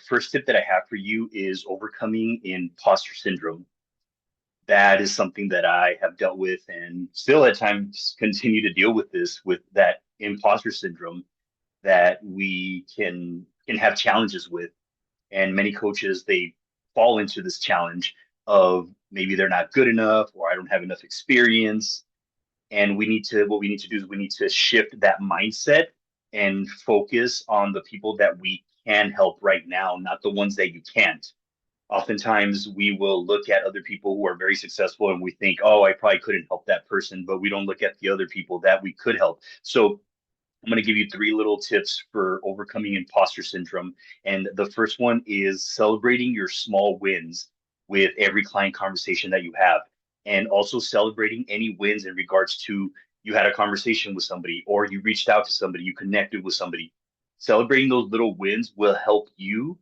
first tip that I have for you is overcoming imposter syndrome. That is something that I have dealt with and still at times continue to deal with this with that imposter syndrome that we can have challenges with. And many coaches, they fall into this challenge of maybe they're not good enough or I don't have enough experience. And what we need to do is we need to shift that mindset and focus on the people that we can help right now, not the ones that you can't. Oftentimes we will look at other people who are very successful and we think, oh, I probably couldn't help that person, but we don't look at the other people that we could help. So I'm going to give you three little tips for overcoming imposter syndrome. And the first one is celebrating your small wins with every client conversation that you have, and also celebrating any wins in regards to you had a conversation with somebody or you reached out to somebody, you connected with somebody. Celebrating those little wins will help you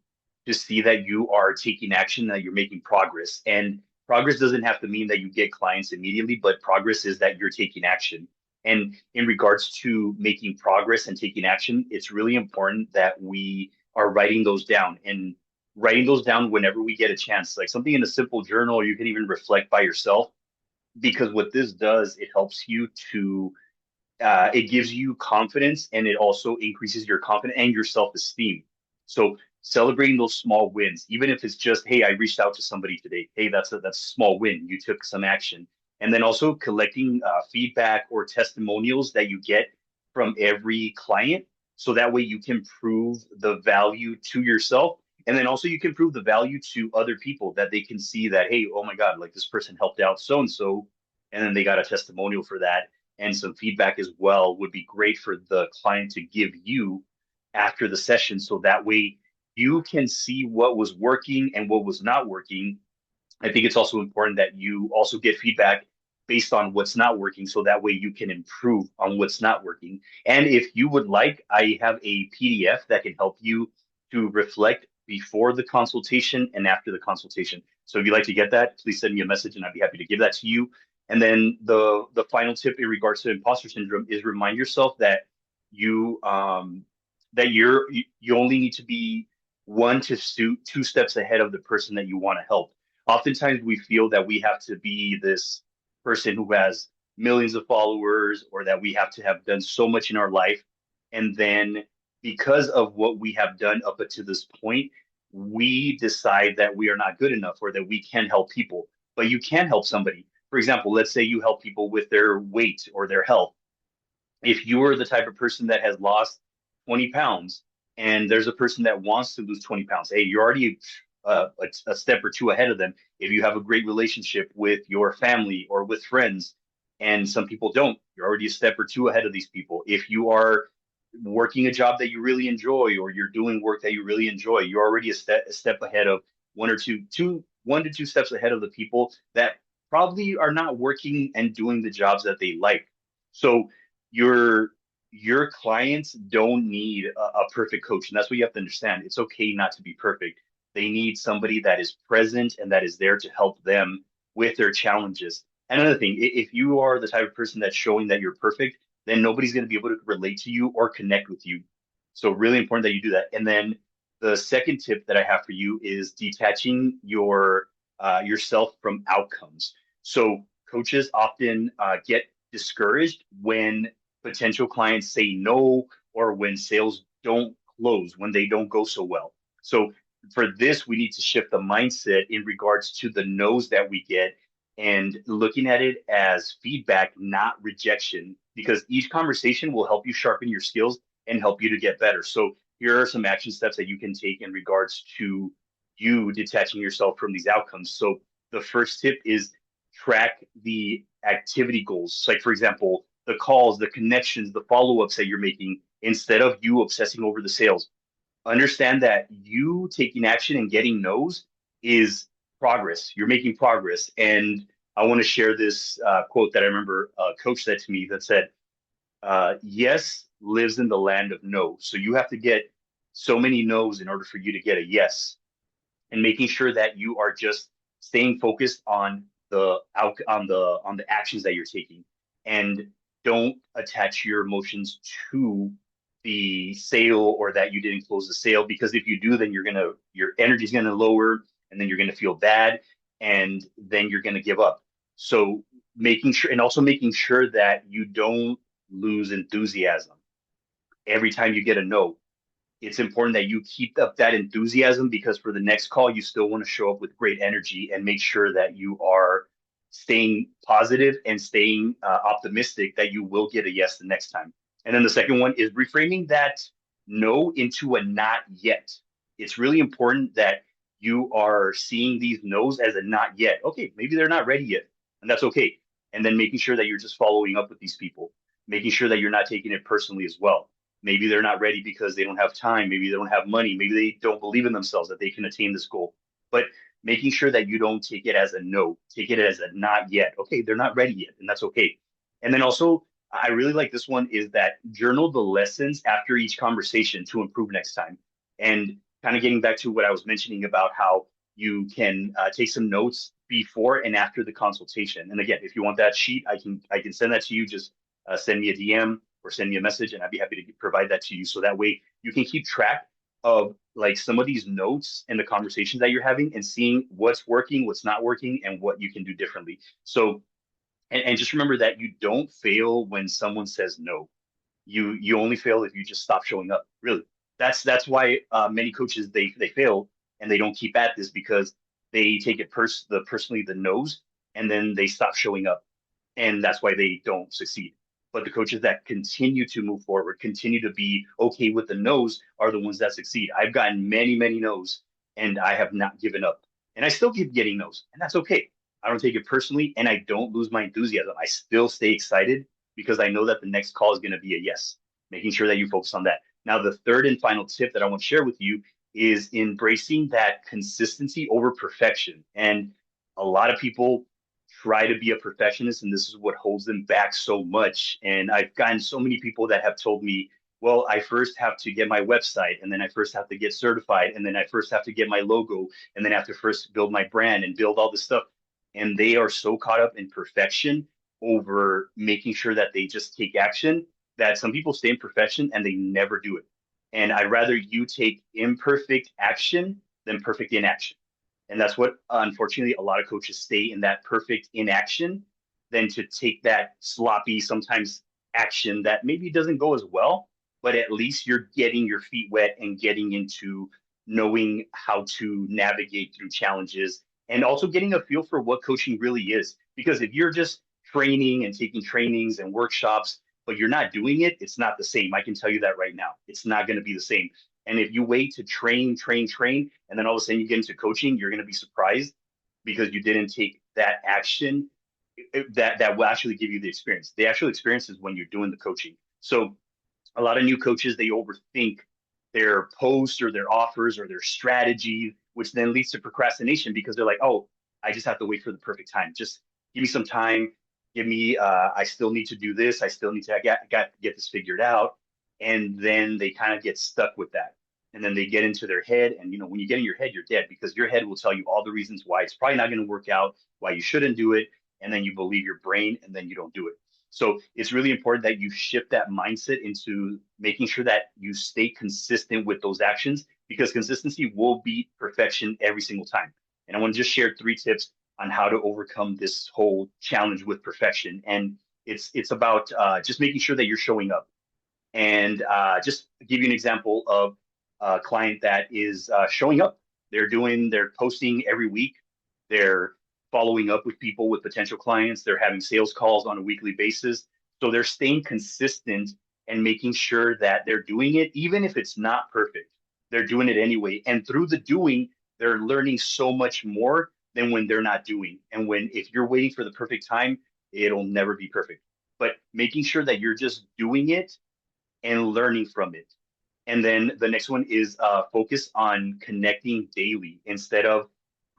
to see that you are taking action, that you're making progress. And progress doesn't have to mean that you get clients immediately, but progress is that you're taking action. And in regards to making progress and taking action, it's really important that we are writing those down and writing those down whenever we get a chance, like something in a simple journal, or you can even reflect by yourself. Because what this does, it helps you to, it gives you confidence and it also increases your confidence and your self-esteem. So celebrating those small wins, even if it's just, hey, I reached out to somebody today. Hey, that's a small win. You took some action. And then also collecting feedback or testimonials that you get from every client. So that way you can prove the value to yourself. And then also you can prove the value to other people that they can see that, hey, oh my God, like this person helped out so and so. And then they got a testimonial for that. And some feedback as well would be great for the client to give you after the session. So that way you can see what was working and what was not working. I think it's also important that you also get feedback based on what's not working, so that way you can improve on what's not working. And if you would like, I have a PDF that can help you to reflect before the consultation and after the consultation. So if you'd like to get that, please send me a message and I'd be happy to give that to you. And then the final tip in regards to imposter syndrome is remind yourself that you you only need to be one to two steps ahead of the person that you want to help. Oftentimes we feel that we have to be this person who has millions of followers or that we have to have done so much in our life. And then because of what we have done up to this point, we decide that we are not good enough or that we can't help people. But you can help somebody. For example, let's say you help people with their weight or their health. If you're the type of person that has lost 20 pounds and there's a person that wants to lose 20 pounds, hey, you're already a step or two ahead of them. If you have a great relationship with your family or with friends, and some people don't, you're already a step or two ahead of these people. If you are working a job that you really enjoy or you're doing work that you really enjoy, you're already a step ahead of one to two steps ahead of the people that probably are not working and doing the jobs that they like. So your your clients don't need a perfect coach, and that's what you have to understand. It's okay not to be perfect. They need somebody that is present and that is there to help them with their challenges. And another thing, if you are the type of person that's showing that you're perfect, then nobody's going to be able to relate to you or connect with you. So really important that you do that. And then the second tip that I have for you is detaching yourself from outcomes. So coaches often get discouraged when potential clients say no or when sales don't close, when they don't go so well. So for this, we need to shift the mindset in regards to the no's that we get and looking at it as feedback, not rejection, because each conversation will help you sharpen your skills and help you to get better. So here are some action steps that you can take in regards to you detaching yourself from these outcomes. So the first tip is track the activity goals. Like, for example, the calls, the connections, the follow-ups that you're making instead of you obsessing over the sales. Understand that you taking action and getting no's is progress. You're making progress. And I want to share this quote that I remember a coach said to me that said, yes lives in the land of no. So you have to get so many no's in order for you to get a yes, and making sure that you are just staying focused on the actions that you're taking and don't attach your emotions to the sale or that you didn't close the sale, because if you do, then your energy is gonna lower, and then you're gonna feel bad, and then you're gonna give up. So making sure, and also making sure that you don't lose enthusiasm every time you get a no. It's important that you keep up that enthusiasm, because for the next call, you still want to show up with great energy and make sure that you are staying positive and staying optimistic that you will get a yes the next time. And then the second one is reframing that no into a not yet. It's really important that you are seeing these no's as a not yet. Okay, maybe they're not ready yet, and that's okay. And then making sure that you're just following up with these people, making sure that you're not taking it personally as well. Maybe they're not ready because they don't have time. Maybe they don't have money. Maybe they don't believe in themselves that they can attain this goal. But making sure that you don't take it as a no, take it as a not yet. Okay, they're not ready yet, and that's okay. And then also, I really like this one is that journal the lessons after each conversation to improve next time. And kind of getting back to what I was mentioning about how you can take some notes before and after the consultation. And again, if you want that sheet, I can send that to you. Just send me a DM or send me a message, and I'd be happy to provide that to you. So that way you can keep track of like some of these notes and the conversations that you're having, and seeing what's working, what's not working, and what you can do differently. So, and just remember that you don't fail when someone says no. You only fail if you just stop showing up. Really, that's why many coaches they fail and they don't keep at this, because they take it personally the no's, and then they stop showing up, and that's why they don't succeed. But the coaches that continue to move forward, continue to be okay with the no's, are the ones that succeed. I've gotten many, many no's, and I have not given up. And I still keep getting no's, and that's okay. I don't take it personally, and I don't lose my enthusiasm. I still stay excited because I know that the next call is going to be a yes, making sure that you focus on that. Now, the third and final tip that I want to share with you is embracing that consistency over perfection. And a lot of people try to be a perfectionist, and this is what holds them back so much. And I've gotten so many people that have told me, well, I first have to get my website, and then I first have to get certified, and then I first have to get my logo, and then I have to first build my brand and build all this stuff. And they are so caught up in perfection over making sure that they just take action, that some people stay in perfection and they never do it. And I'd rather you take imperfect action than perfect inaction. And that's what, unfortunately, a lot of coaches stay in that perfect inaction than to take that sloppy, sometimes action that maybe doesn't go as well, but at least you're getting your feet wet and getting into knowing how to navigate through challenges, and also getting a feel for what coaching really is. Because if you're just training and taking trainings and workshops, but you're not doing it, it's not the same. I can tell you that right now. It's not going to be the same. And if you wait to train, and then all of a sudden you get into coaching, you're going to be surprised because you didn't take that action that will actually give you the experience. The actual experience is when you're doing the coaching. So a lot of new coaches, they overthink their posts or their offers or their strategy, which then leads to procrastination, because they're like, oh, I just have to wait for the perfect time. Just give me some time. Give me, I still need to do this. I still need to, I got to get this figured out. And then they kind of get stuck with that. And then they get into their head. And, when you get in your head, you're dead, because your head will tell you all the reasons why it's probably not going to work out, why you shouldn't do it. And then you believe your brain, and then you don't do it. So it's really important that you shift that mindset into making sure that you stay consistent with those actions, because consistency will beat perfection every single time. And I want to just share 3 tips on how to overcome this whole challenge with perfection. And it's about just making sure that you're showing up. And just give you an example of a client that is showing up. They're posting every week. They're following up with people, with potential clients. They're having sales calls on a weekly basis. So they're staying consistent and making sure that they're doing it, even if it's not perfect. They're doing it anyway. And through the doing, they're learning so much more than when they're not doing. And if you're waiting for the perfect time, it'll never be perfect. But making sure that you're just doing it and learning from it. And then the next one is focus on connecting daily, instead of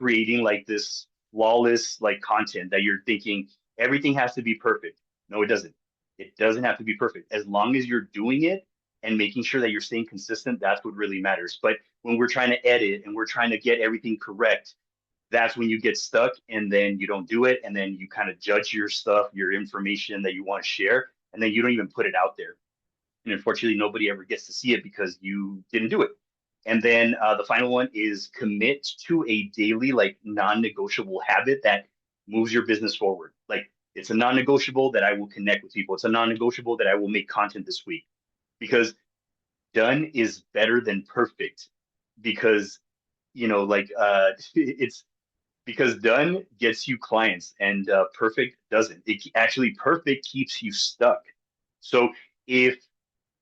creating like this flawless like content that you're thinking everything has to be perfect. No, it doesn't. It doesn't have to be perfect. As long as you're doing it and making sure that you're staying consistent, that's what really matters. But when we're trying to edit and we're trying to get everything correct, that's when you get stuck, and then you don't do it, and then you kind of judge your stuff, your information that you want to share, and then you don't even put it out there. And unfortunately, nobody ever gets to see it because you didn't do it. And then the final one is commit to a daily, like non-negotiable habit that moves your business forward. Like it's a non-negotiable that I will connect with people. It's a non-negotiable that I will make content this week because done is better than perfect because, it's because done gets you clients and perfect doesn't. Actually, perfect keeps you stuck. So if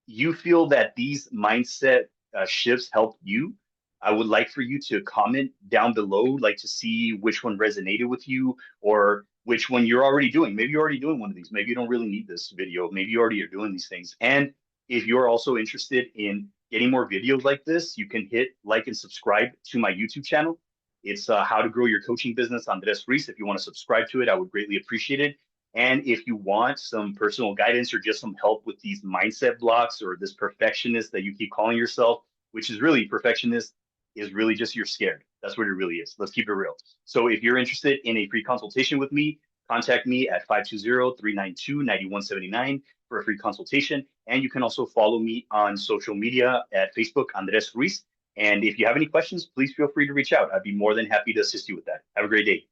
you feel that these mindset shifts help you, I would like for you to comment down below, like to see which one resonated with you or which one you're already doing. Maybe you're already doing one of these. Maybe you don't really need this video. Maybe you already are doing these things. And if you're also interested in getting more videos like this, you can hit like and subscribe to my YouTube channel. It's How to Grow Your Coaching Business, Andres Ruiz. If you want to subscribe to it, I would greatly appreciate it. And if you want some personal guidance or just some help with these mindset blocks or this perfectionist that you keep calling yourself, which is really perfectionist, is really just you're scared. That's what it really is. Let's keep it real. So if you're interested in a free consultation with me, contact me at 520-392-9179 for a free consultation. And you can also follow me on social media at Facebook, Andres Ruiz. And if you have any questions, please feel free to reach out. I'd be more than happy to assist you with that. Have a great day.